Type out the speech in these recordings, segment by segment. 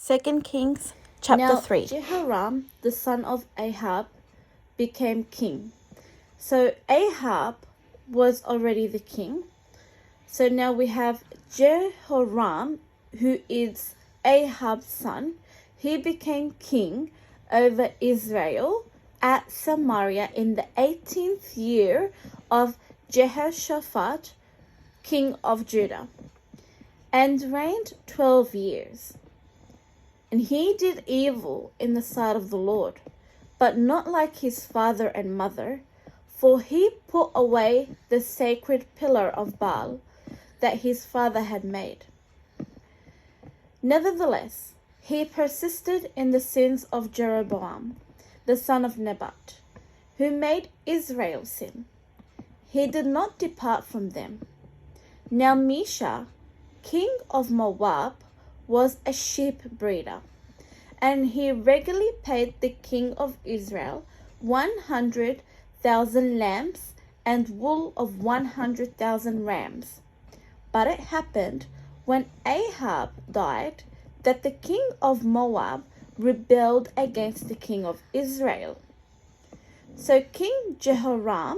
2 Kings chapter Now 3. Jehoram, the son of Ahab, became king. So Ahab was already the king. So now we have Jehoram, who is Ahab's son. He became king over Israel at Samaria in the 18th year of Jehoshaphat, king of Judah, and reigned 12 years. And he did evil in the sight of the Lord, but not like his father and mother, for he put away the sacred pillar of Baal that his father had made. Nevertheless, he persisted in the sins of Jeroboam, the son of Nebat, who made Israel sin. He did not depart from them. Now Mesha, king of Moab, was a sheep breeder, and he regularly paid the king of Israel 100,000 lambs and wool of 100,000 rams. But it happened when Ahab died that the king of Moab rebelled against the king of Israel. So King Jehoram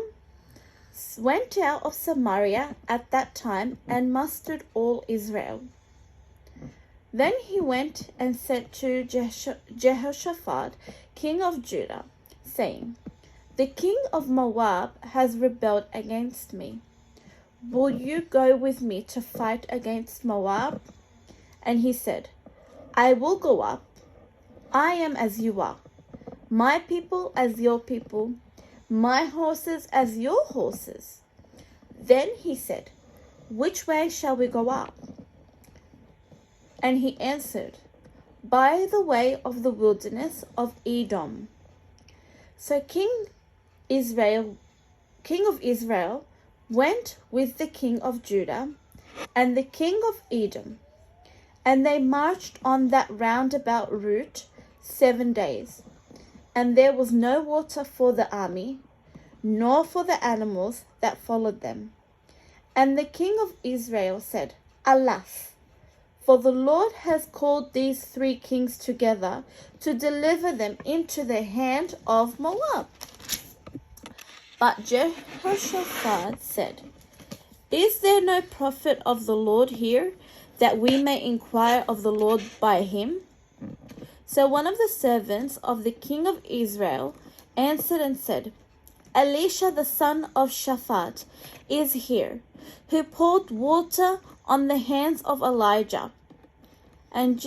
went out of Samaria at that time and mustered all Israel. Then he went and said to Jehoshaphat, king of Judah, saying, "The king of Moab has rebelled against me. Will you go with me to fight against Moab?" And he said, "I will go up. I am as you are, my people as your people, my horses as your horses." Then he said, "Which way shall we go up?" And he answered, "By the way of the wilderness of Edom." So King of Israel went with the king of Judah and the king of Edom, and they marched on that roundabout route 7 days. And there was no water for the army, nor for the animals that followed them. And the king of Israel said, "Alas, for the Lord has called these 3 kings together to deliver them into the hand of Moab." But Jehoshaphat said, "Is there no prophet of the Lord here, that we may inquire of the Lord by him?" So one of the servants of the king of Israel answered and said, "Elisha the son of Shaphat is here, who poured water on the hands of Elijah." And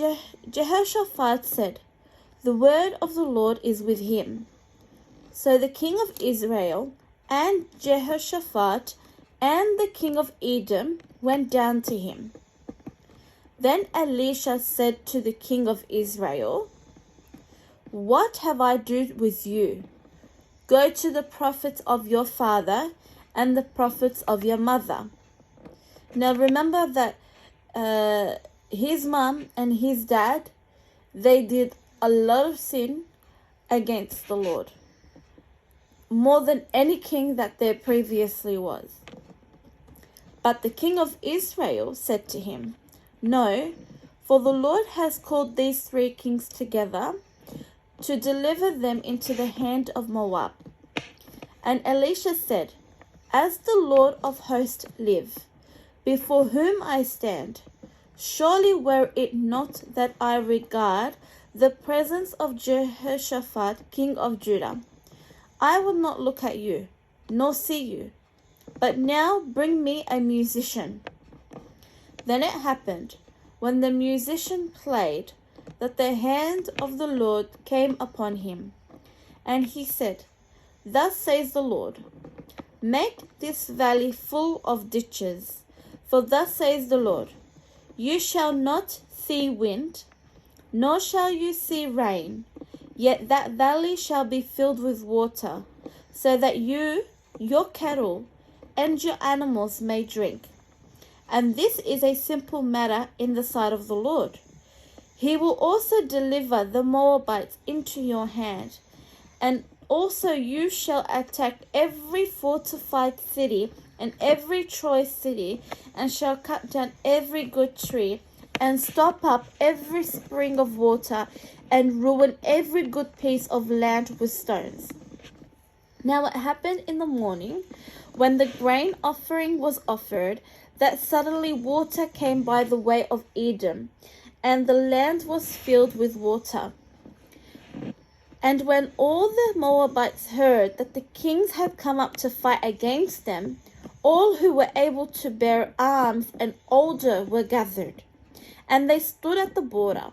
Jehoshaphat said, "The word of the Lord is with him." So the king of Israel and Jehoshaphat and the king of Edom went down to him. Then Elisha said to the king of Israel, "What have I to do with you? Go to the prophets of your father and the prophets of your mother." Now remember that his mom and his dad, they did a lot of sin against the Lord, more than any king that there previously was. But the king of Israel said to him, "No, for the Lord has called these 3 kings together to deliver them into the hand of Moab." And Elisha said, "As the Lord of hosts live, before whom I stand, surely were it not that I regard the presence of Jehoshaphat, king of Judah, I would not look at you, nor see you. But now bring me a musician." Then it happened, when the musician played, that the hand of the Lord came upon him. And he said, "Thus says the Lord, make this valley full of ditches. For thus says the Lord, you shall not see wind, nor shall you see rain, yet that valley shall be filled with water, so that you, your cattle, and your animals may drink. And this is a simple matter in the sight of the Lord. He will also deliver the Moabites into your hand, and also you shall attack every fortified city and every choice city, and shall cut down every good tree and stop up every spring of water and ruin every good piece of land with stones. Now it happened in the morning, when the grain offering was offered, that suddenly water came by the way of Edom, and the land was filled with water. And when all the Moabites heard that the kings had come up to fight against them, all who were able to bear arms and older were gathered, and they stood at the border.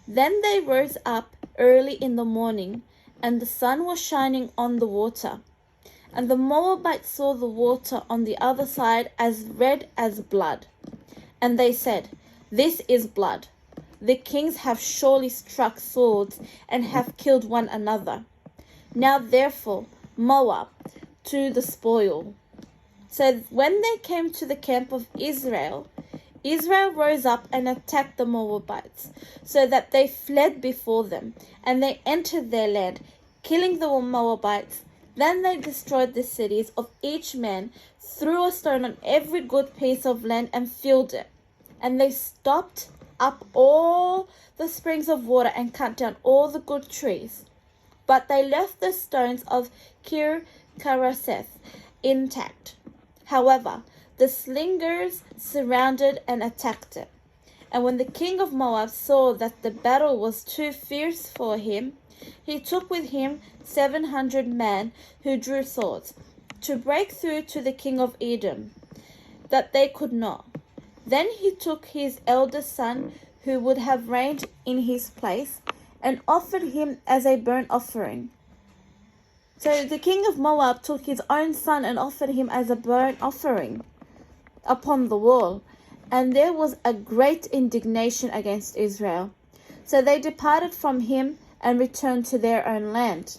Then they rose up early in the morning, and the sun was shining on the water. And the Moabites saw the water on the other side as red as blood. And they said, "This is blood. The kings have surely struck swords and have killed one another. Now therefore, Moab, to the spoil." So when they came to the camp of Israel, Israel rose up and attacked the Moabites, so that they fled before them, and they entered their land, killing the Moabites. Then they destroyed the cities of each man, threw a stone on every good piece of land, and filled it. And they stopped up all the springs of water and cut down all the good trees. But they left the stones of Kir Karaseth intact. However, the slingers surrounded and attacked it. And when the king of Moab saw that the battle was too fierce for him, he took with him 700 men who drew swords, to break through to the king of Edom, that they could not. Then he took his eldest son, who would have reigned in his place, and offered him as a burnt offering. So the king of Moab took his own son and offered him as a burnt offering upon the wall. And there was a great indignation against Israel. So they departed from him and returned to their own land.